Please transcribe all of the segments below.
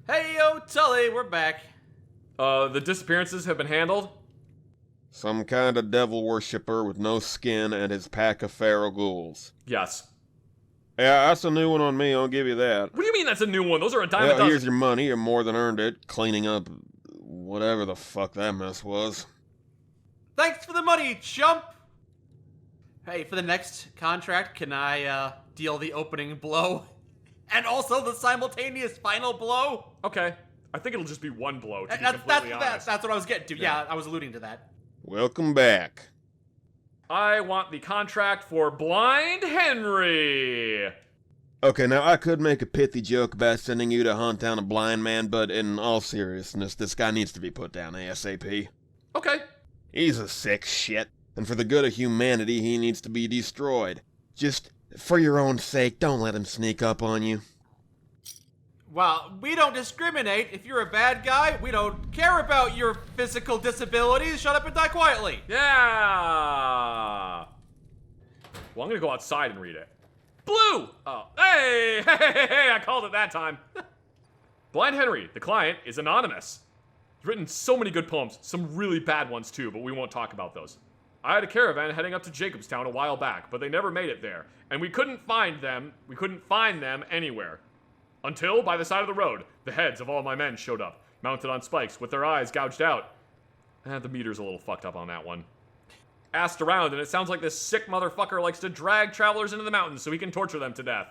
Hey, yo, Tully, we're back. The disappearances have been handled? Some kind of devil worshipper with no skin and his pack of feral ghouls. Yes. Yeah, that's a new one on me, I'll give you that. What do you mean that's a new one? Those are a dime a Well, dozen. here's your money, you more than earned it, cleaning up whatever the fuck that mess was. Thanks for the money, chump! Hey, for the next contract, can I, deal the opening blow? And also the simultaneous final blow? Okay. I think it'll just be one blow, to be That's completely honest. what I was getting to. Yeah, I was alluding to that. Welcome back. I want the contract for Blind Henry. Okay, now I could make a pithy joke about sending you to hunt down a blind man, but in all seriousness, this guy needs to be put down ASAP. Okay. He's a sick shit, and for the good of humanity, he needs to be destroyed. Just, for your own sake, don't let him sneak up on you. Well, we don't discriminate. If you're a bad guy, we don't care about your physical disabilities. Shut up and die quietly. Yeah. Well, I'm gonna go outside and read it. Blue! Oh, hey, I called it that time. Blind Henry, the client, is anonymous. He's written so many good poems, some really bad ones too, but we won't talk about those. I had a caravan heading up to Jacobstown a while back, but they never made it there, and we couldn't find them anywhere. Until, by the side of the road, the heads of all my men showed up, mounted on spikes, with their eyes gouged out. The meter's a little fucked up on that one. Asked around, and it sounds like this sick motherfucker likes to drag travelers into the mountains so he can torture them to death.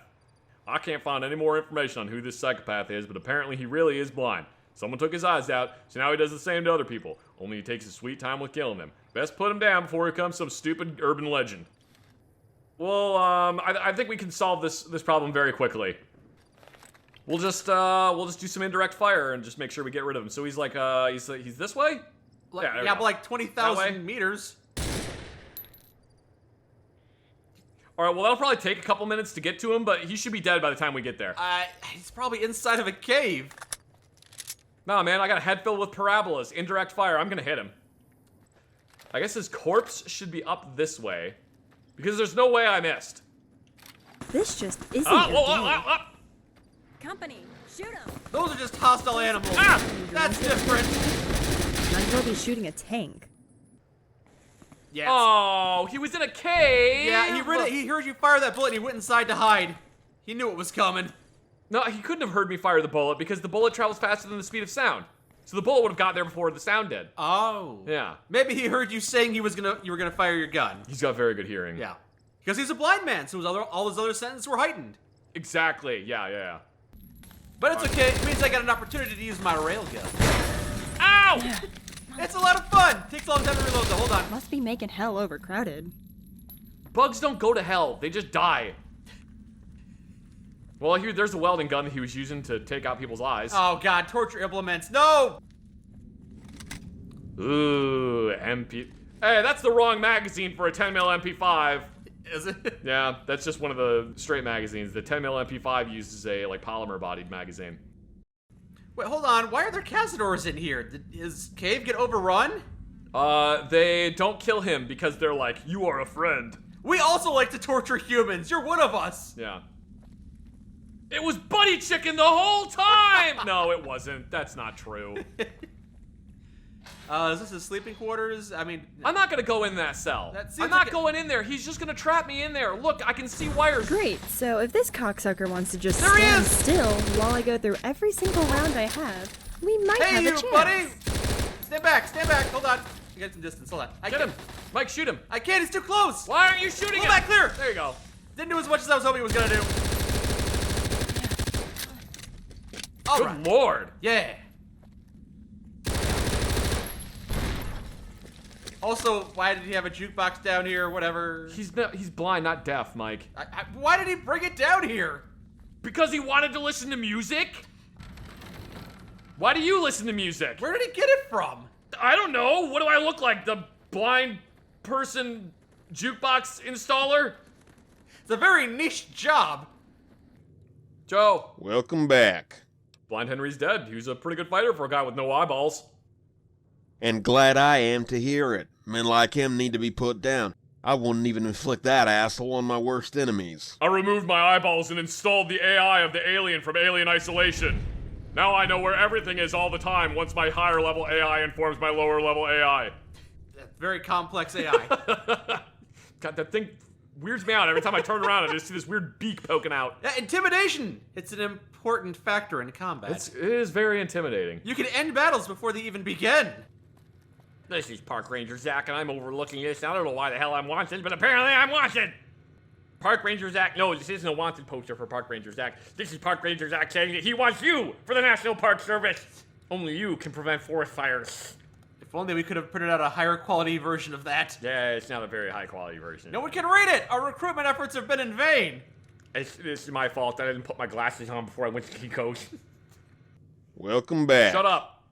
I can't find any more information on who this psychopath is, but apparently he really is blind. Someone took his eyes out, so now he does the same to other people, only he takes his sweet time with killing them. Best put him down before he becomes some stupid urban legend. Well, I think we can solve this problem very quickly. We'll just do some indirect fire and just make sure we get rid of him. So he's like, he's this way? Yeah, but like 20,000 meters. All right, well, that'll probably take a couple minutes to get to him, but he should be dead by the time we get there. He's probably inside of a cave. Nah, man, I got a head filled with parabolas. Indirect fire, I'm gonna hit him. I guess his corpse should be up this way, because there's no way I missed. This just isn't your game. Company, shoot him! Those are just hostile animals. That's different. Might well be shooting a tank. Yes. Oh, he was in a cave! Yeah, he heard you fire that bullet and he went inside to hide. He knew it was coming. No, he couldn't have heard me fire the bullet because the bullet travels faster than the speed of sound. So the bullet would have got there before the sound did. Oh. Yeah. Maybe he heard you saying you were gonna fire your gun. He's got very good hearing. Yeah. Because he's a blind man, so all his other sentences were heightened. Exactly, yeah. But it's okay, it means I got an opportunity to use my railgun. Ow! It's a lot of fun! Takes a long time to reload, so hold on. Must be making hell overcrowded. Bugs don't go to hell, they just die. Well, there's the welding gun that he was using to take out people's eyes. Oh god, torture implements, no! Ooh, MP... Hey, that's the wrong magazine for a 10mm MP5. Is it? Yeah, that's just one of the straight magazines. The 10mm MP5 uses a, polymer-bodied magazine. Wait, hold on, why are there Cazadors in here? Did his cave get overrun? They don't kill him because they're like, you are a friend. We also like to torture humans, you're one of us! Yeah. It was Buddy Chicken the whole time! No, it wasn't. That's not true. Is this his sleeping quarters? I mean... I'm not gonna go in that cell. I'm not going in there. He's just gonna trap me in there. Look, I can see wires. Great, so if this cocksucker wants to just There he stand is! still while I go through every single round I have, we might Hey, have a you, chance. buddy! Stand back, hold on. I got some distance, hold on. Get him. Mike, shoot him. I can't, he's too close! Why aren't you shooting Pull him? back clear! There you go. Didn't do as much as I was hoping he was gonna do. All Good right. lord. Yeah. Also, why did he have a jukebox down here? Whatever. He's blind, not deaf, Mike. Why did he bring it down here? Because he wanted to listen to music? Why do you listen to music? Where did he get it from? I don't know. What do I look like? The blind person jukebox installer? It's a very niche job. Joe. Welcome back. Blind Henry's dead. He was a pretty good fighter for a guy with no eyeballs. And glad I am to hear it. Men like him need to be put down. I wouldn't even inflict that asshole on my worst enemies. I removed my eyeballs and installed the AI of the alien from Alien Isolation. Now I know where everything is all the time once my higher level AI informs my lower level AI. Very complex AI. God, that thing weirds me out every time I turn around and I just see this weird beak poking out. Yeah, intimidation! It's an important factor in combat. It is very intimidating. You can end battles before they even begin. This is Park Ranger Zach, and I'm overlooking this. I don't know why the hell I'm wanted, but apparently I'm wanted! Park Ranger Zach, no, this isn't a wanted poster for Park Ranger Zach. This is Park Ranger Zach saying that he wants you for the National Park Service. Only you can prevent forest fires. If only we could have printed out a higher quality version of that. Yeah, it's not a very high quality version. No one can read it! Our recruitment efforts have been in vain! This is my fault. I didn't put my glasses on before I went to Kiko's. Welcome back. Shut up.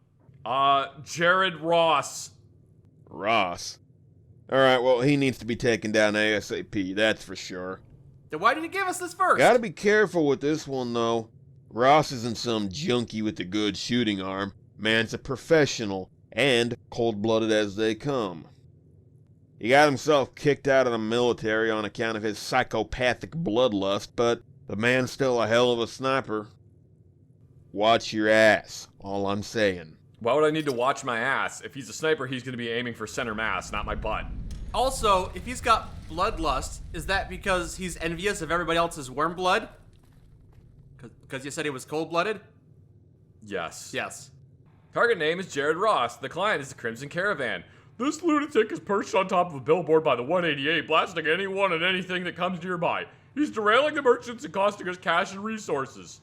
Jared Ross. Ross. Alright, well, he needs to be taken down ASAP, that's for sure. Then why did you give us this first? Gotta be careful with this one, though. Ross isn't some junkie with a good shooting arm. Man's a professional, and cold-blooded as they come. He got himself kicked out of the military on account of his psychopathic bloodlust, but the man's still a hell of a sniper. Watch your ass, all I'm saying. Why would I need to watch my ass? If he's a sniper, he's going to be aiming for center mass, not my butt. Also, if he's got bloodlust, is that because he's envious of everybody else's warm blood? Because you said he was cold-blooded? Yes. Yes. Target name is Jared Ross. The client is the Crimson Caravan. This lunatic is perched on top of a billboard by the 188, blasting anyone and anything that comes nearby. He's derailing the merchants and costing us cash and resources.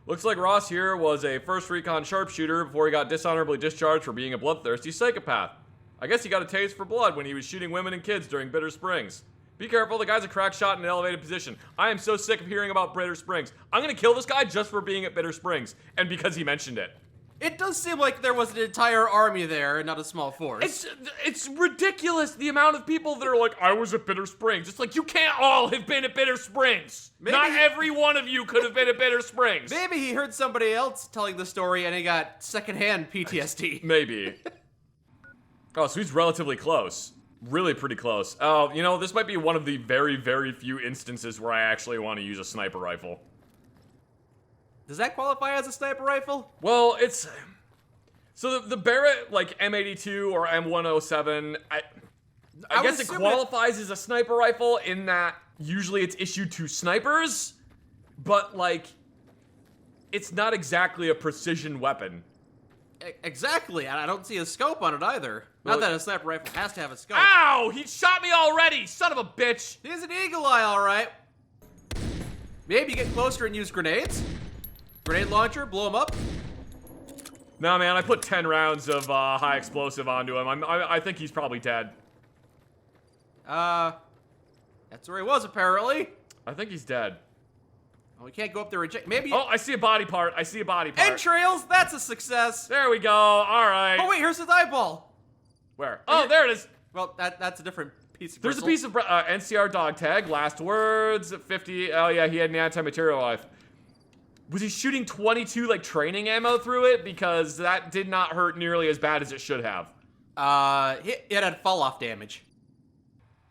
Looks like Ross here was a first recon sharpshooter before he got dishonorably discharged for being a bloodthirsty psychopath. I guess he got a taste for blood when he was shooting women and kids during Bitter Springs. Be careful, the guy's a crack shot in an elevated position. I am so sick of hearing about Bitter Springs. I'm gonna kill this guy just for being at Bitter Springs, and because he mentioned it. It does seem like there was an entire army there and not a small force. It's ridiculous the amount of people that are like, I was at Bitter Springs. It's like, you can't all have been at Bitter Springs. Maybe Not every one of you could have been at Bitter Springs. Maybe he heard somebody else telling the story and he got secondhand PTSD. Maybe. Oh, so he's relatively close. Really pretty close. Oh, you know, this might be one of the very, very few instances where I actually want to use a sniper rifle. Does that qualify as a sniper rifle? Well, it's... So the Barrett, like, M82 or M107, I guess it qualifies as a sniper rifle in that usually it's issued to snipers, but, like, it's not exactly a precision weapon. Exactly, and I don't see a scope on it either. Well, not that a sniper rifle has to have a scope. Ow! He shot me already, son of a bitch! He's an eagle eye, alright. Maybe get closer and use grenades? Grenade launcher, blow him up? No, man, I put 10 rounds of high explosive onto him. I think he's probably dead. That's where he was, apparently. I think he's dead. Oh, we can't go up there and check. Maybe. Oh, I see a body part. I see a body part. Entrails, that's a success. There we go. All right. Oh, wait, here's his eyeball. Where? Oh, there it is. Well, that's a different piece of There's a bristle. piece of NCR dog tag. Last words, 50. Oh, yeah, he had an anti-material life. Was he shooting 22, like, training ammo through it? Because that did not hurt nearly as bad as it should have. It had fall-off damage.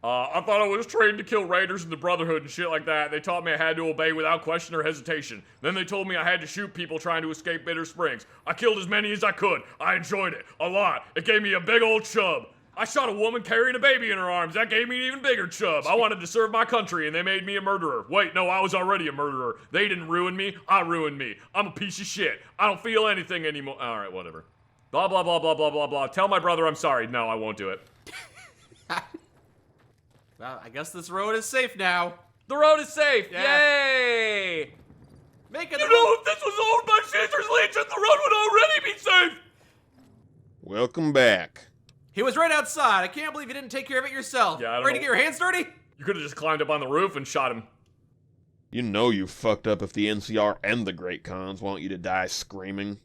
I thought I was trained to kill raiders in the Brotherhood and shit like that. They taught me I had to obey without question or hesitation. Then they told me I had to shoot people trying to escape Bitter Springs. I killed as many as I could. I enjoyed it. A lot. It gave me a big old chub. I shot a woman carrying a baby in her arms. That gave me an even bigger chub. I wanted to serve my country, and they made me a murderer. Wait, no, I was already a murderer. They didn't ruin me. I ruined me. I'm a piece of shit. I don't feel anything anymore. All right, whatever. Blah, blah, blah, blah, blah, blah, blah. Tell my brother I'm sorry. No, I won't do it. Well, I guess this road is safe now. The road is safe. Yeah. Yay! Make it. You know, if this was owned by Caesar's Legion, the road would already be safe. Welcome back. He was right outside. I can't believe you didn't take care of it yourself. Yeah, I don't Ready to know. get your hands dirty? You could have just climbed up on the roof and shot him. You know you fucked up if the NCR and the Great Khans want you to die screaming.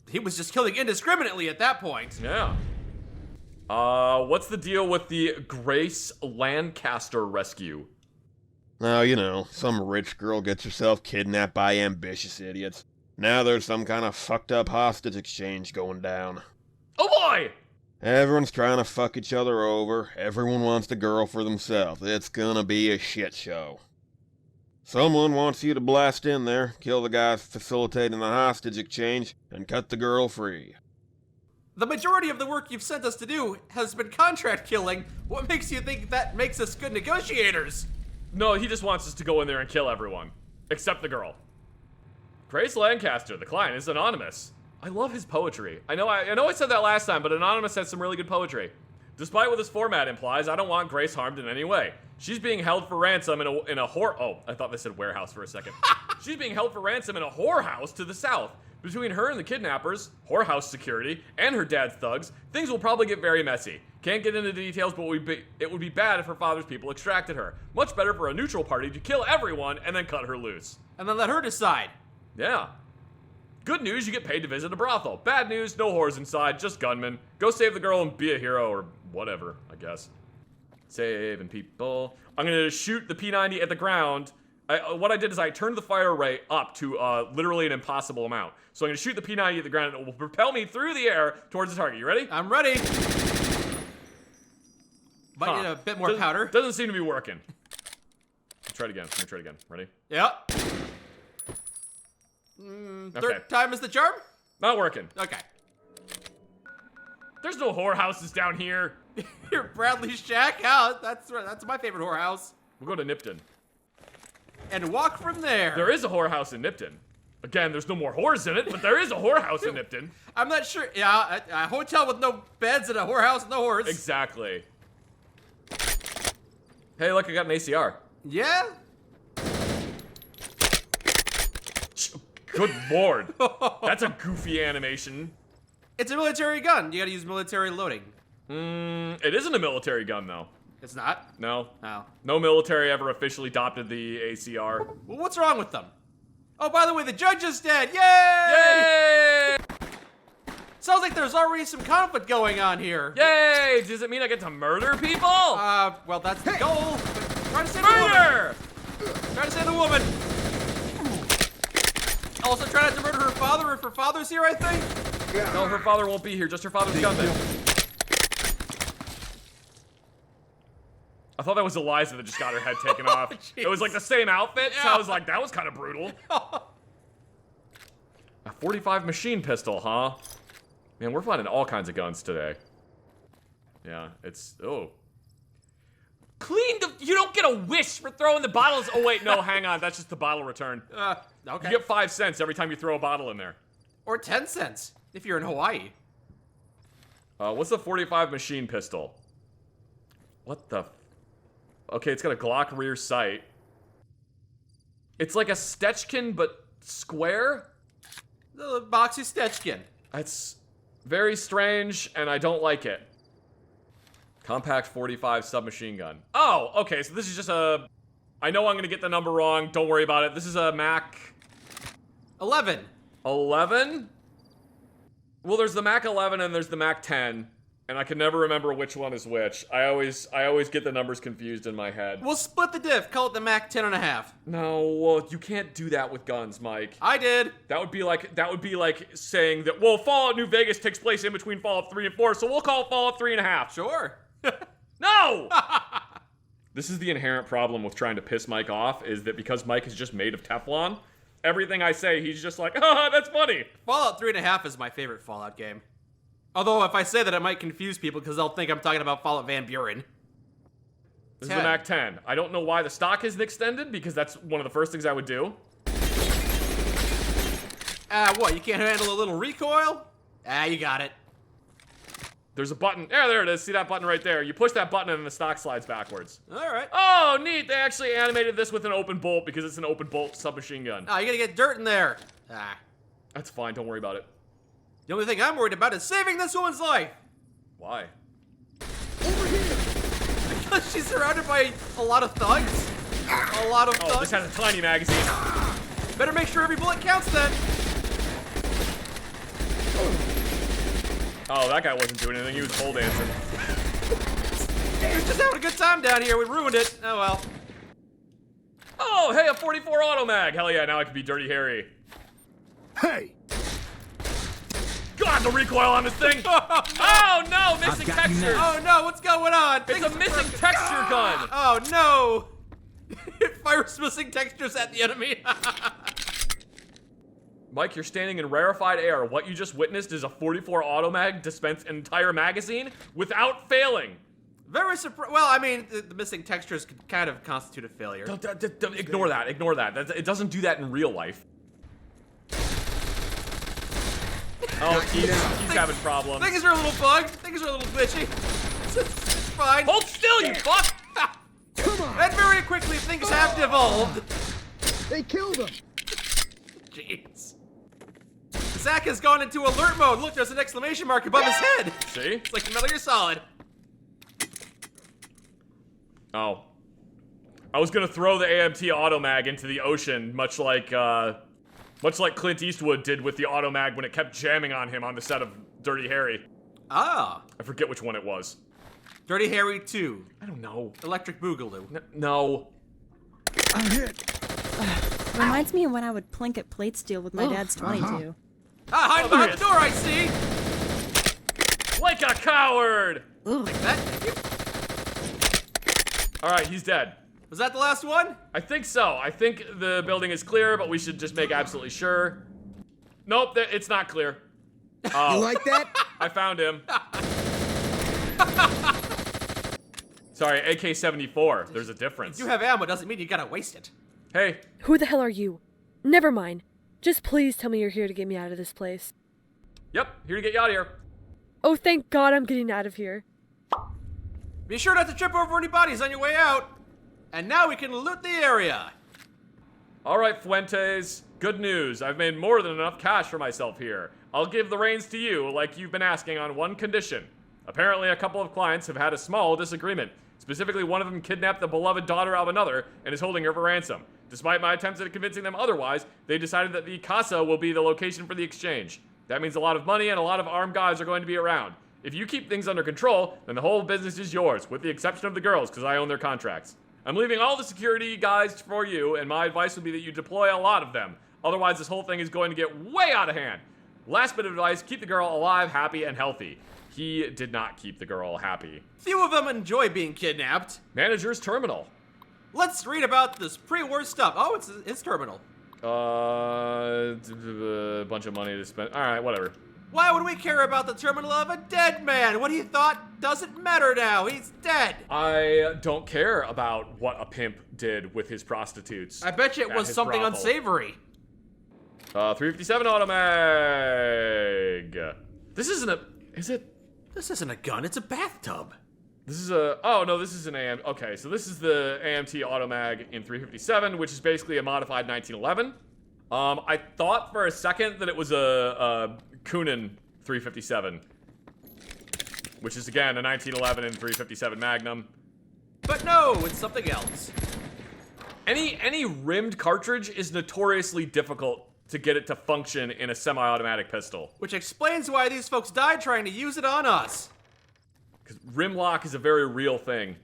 He was just killing indiscriminately at that point. Yeah. What's the deal with the Grace Lancaster rescue? Now, you know, some rich girl gets herself kidnapped by ambitious idiots. Now there's some kind of fucked up hostage exchange going down. Oh boy! Everyone's trying to fuck each other over. Everyone wants the girl for themselves. It's gonna be a shit show. Someone wants you to blast in there, kill the guys facilitating the hostage exchange, and cut the girl free. The majority of the work you've sent us to do has been contract killing. What makes you think that makes us good negotiators? No, he just wants us to go in there and kill everyone. Except the girl. Grace Lancaster, the client, is anonymous. I love his poetry. I know I said that last time, but Anonymous has some really good poetry. Despite what this format implies, I don't want Grace harmed in any way. She's being held for ransom in a oh, I thought they said warehouse for a second. She's being held for ransom in a whorehouse to the south. Between her and the kidnappers, whorehouse security, and her dad's thugs, things will probably get very messy. Can't get into the details, but it would be bad if her father's people extracted her. Much better for a neutral party to kill everyone and then cut her loose. And then let her decide. Yeah. Good news, you get paid to visit a brothel. Bad news, no whores inside, just gunmen. Go save the girl and be a hero, or whatever, I guess. Saving people. I'm gonna shoot the P90 at the ground. What I did is I turned the fire rate up to literally an impossible amount. So I'm gonna shoot the P90 at the ground and it will propel me through the air towards the target. You ready? I'm ready. Might need a bit more powder. Doesn't seem to be working. Try it again. Let me try it again. Ready? Yep. Okay. Third time is the charm? Not working. Okay. There's no whorehouses down here. Here, Bradley's Shack. Oh, that's my favorite whorehouse. We'll go to Nipton. And walk from there. There is a whorehouse in Nipton. Again, there's no more whores in it, but there is a whorehouse in Nipton. I'm not sure. Yeah, a hotel with no beds and a whorehouse with no whores. Exactly. Hey, look, I got an ACR. Yeah? Good lord. That's a goofy animation. It's a military gun. You gotta use military loading. It isn't a military gun, though. It's not? No. Oh. No military ever officially adopted the ACR. Well, what's wrong with them? Oh, by the way, the judge is dead. Yay! Yay! Sounds like there's already some conflict going on here. Yay! Does it mean I get to murder people? Well, that's the goal. Try to save the woman. Murder! Try to save the woman. Also, try not to murder her father if her father's here, I think. No, her father won't be here, just her father's gunman. I thought that was Eliza that just got her head taken off. It was like the same outfit, so I was like, that was kind of brutal. A 45 machine pistol, huh? Man, we're finding all kinds of guns today. Yeah, it's, oh. Clean the, you don't get a wish for throwing the bottles. Oh wait, no, hang on, that's just the bottle return. Okay. You get 5 cents every time you throw a bottle in there. Or 10 cents if you're in Hawaii. What's the 45 machine pistol? What the? Okay, it's got a Glock rear sight. It's like a Stechkin, but square? The boxy Stechkin. That's very strange, and I don't like it. Compact 45 submachine gun. Oh, okay, so this is just a... I know I'm gonna get the number wrong, don't worry about it. This is a Mac... 11. 11? Well, there's the Mac 11 and there's the Mac 10. And I can never remember which one is which. I always get the numbers confused in my head. We'll split the diff. Call it the Mac 10.5. No, well, you can't do that with guns, Mike. I did. That would be like saying that, well, Fallout New Vegas takes place in between Fallout 3 and 4, so we'll call it Fallout 3.5. Sure. No! This is the inherent problem with trying to piss Mike off, is that because Mike is just made of Teflon, everything I say, he's just like, haha, that's funny. Fallout 3.5 is my favorite Fallout game. Although, if I say that, it might confuse people because they'll think I'm talking about Fallout Van Buren. This is the Mac 10. I don't know why the stock isn't extended, because that's one of the first things I would do. What, you can't handle a little recoil? You got it. There's a button. There it is. See that button right there? You push that button and the stock slides backwards. Alright. Oh, neat. They actually animated this with an open bolt because it's an open bolt submachine gun. Oh, you're gonna get dirt in there. That's fine. Don't worry about it. The only thing I'm worried about is saving this woman's life. Why? Over here. Because she's surrounded by a lot of thugs. A lot of thugs. Oh, this has a tiny magazine. Better make sure every bullet counts then. Oh, that guy wasn't doing anything. He was pole dancing. He was just having a good time down here. We ruined it. Oh well. Oh, hey, a 44 auto mag. Hell yeah, now I can be Dirty Harry. Hey! God, the recoil on this thing! Oh no, missing texture! Oh no, what's going on? It's a missing texture gun! Oh no! It fires missing textures at the enemy. Mike, you're standing in rarefied air. What you just witnessed is a 44 automag dispense an entire magazine without failing. Very surprised. Well, I mean, the missing textures could kind of constitute a failure. Ignore that. Ignore that. It doesn't do that in real life. Oh, he's having problems. Things are a little bugged. Things are a little glitchy. It's fine. Hold still, you fuck! Come on! And very quickly, things have devolved. They killed him! Jeez. Zach has gone into alert mode. Look, there's an exclamation mark above his head. See? It's like Metal Gear Solid. Oh. I was gonna throw the AMT automag into the ocean, much like Clint Eastwood did with the automag when it kept jamming on him on the set of Dirty Harry. Ah. I forget which one it was. Dirty Harry 2. I don't know. Electric Boogaloo. No. I'm hit! Reminds me of when I would plink at plate steel with my dad's 22. Ah, hide behind the door, I see. Like a coward! Like that. Alright, he's dead. Was that the last one? I think so. I think the building is clear, but we should just make absolutely sure. Nope, it's not clear. Oh, You like that? I found him. Sorry, AK-74. There's a difference. You have ammo doesn't mean you gotta waste it. Hey, Who the hell are you? Never mind. Just please tell me you're here to get me out of this place. yep, here to get you out of here. Oh, thank God I'm getting out of here. Be sure not to trip over any bodies on your way out. And now we can loot the area. Alright, Fuentes. Good news. I've made more than enough cash for myself here. I'll give the reins to you, like you've been asking, on one condition. Apparently, a couple of clients have had a small disagreement. Specifically, one of them kidnapped the beloved daughter of another and is holding her for ransom. Despite my attempts at convincing them otherwise, they decided that the casa will be the location for the exchange. That means a lot of money and a lot of armed guys are going to be around. If you keep things under control, then the whole business is yours, with the exception of the girls, because I own their contracts. I'm leaving all the security guys for you, and my advice would be that you deploy a lot of them. Otherwise, this whole thing is going to get way out of hand. Last bit of advice, keep the girl alive, happy, and healthy. He did not keep the girl happy. Few of them enjoy being kidnapped. Manager's terminal. Let's read about this pre-war stuff. Oh, it's his terminal. A bunch of money to spend. Alright, whatever. Why would we care about the terminal of a dead man? What he thought doesn't matter now. He's dead. I don't care about what a pimp did with his prostitutes. I bet you it at was his something brothel. unsavory. 357 automag. This isn't a... Is it? This isn't a gun, it's a bathtub. This is a... Oh, no, this is an AM... Okay, so this is the AMT automag in 357, which is basically a modified 1911. I thought for a second that it was a Kunin 357, which is, again, a 1911 and 357 Magnum. But no, it's something else. Any rimmed cartridge is notoriously difficult to get it to function in a semi-automatic pistol. Which explains why these folks died trying to use it on us. Because rim lock is a very real thing.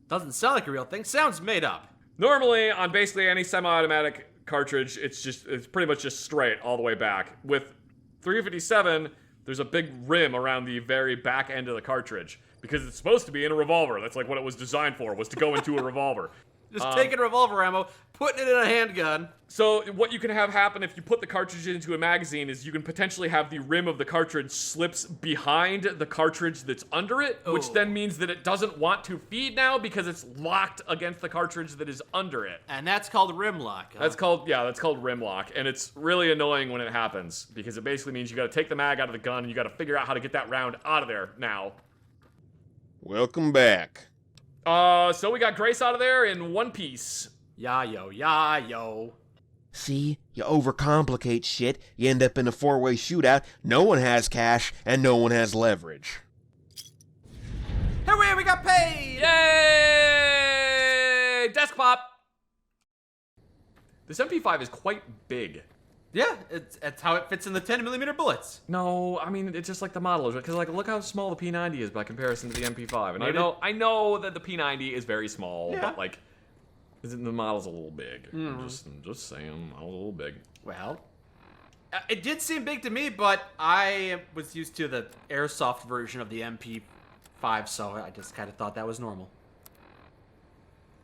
Doesn't sound like a real thing, sounds made up. Normally, on basically any semi-automatic cartridge, it's pretty much just straight all the way back. With 357, there's a big rim around the very back end of the cartridge because it's supposed to be in a revolver. That's like what it was designed for, was to go into a revolver. Just taking revolver ammo, putting it in a handgun. So what you can have happen if you put the cartridge into a magazine is you can potentially have the rim of the cartridge slips behind the cartridge that's under it, which then means that it doesn't want to feed now because it's locked against the cartridge that is under it. And that's called rim lock. Huh? That's called rim lock, and it's really annoying when it happens because it basically means you got to take the mag out of the gun and you got to figure out how to get that round out of there now. Welcome back. So we got Grace out of there in one piece. Ya yo. See, you overcomplicate shit, you end up in a four-way shootout, no one has cash, and no one has leverage. Hooray, we got paid! Yay! Desk pop! This MP5 is quite big. Yeah, it's how it fits in the 10mm bullets. No, I mean, it's just like the model is, because like, look how small the P90 is by comparison to the MP5. And Maybe. I know that the P90 is very small, Yeah. but like, the model's a little big. I'm just saying, a little big. Well, it did seem big to me, but I was used to the airsoft version of the MP5, so I just kind of thought that was normal.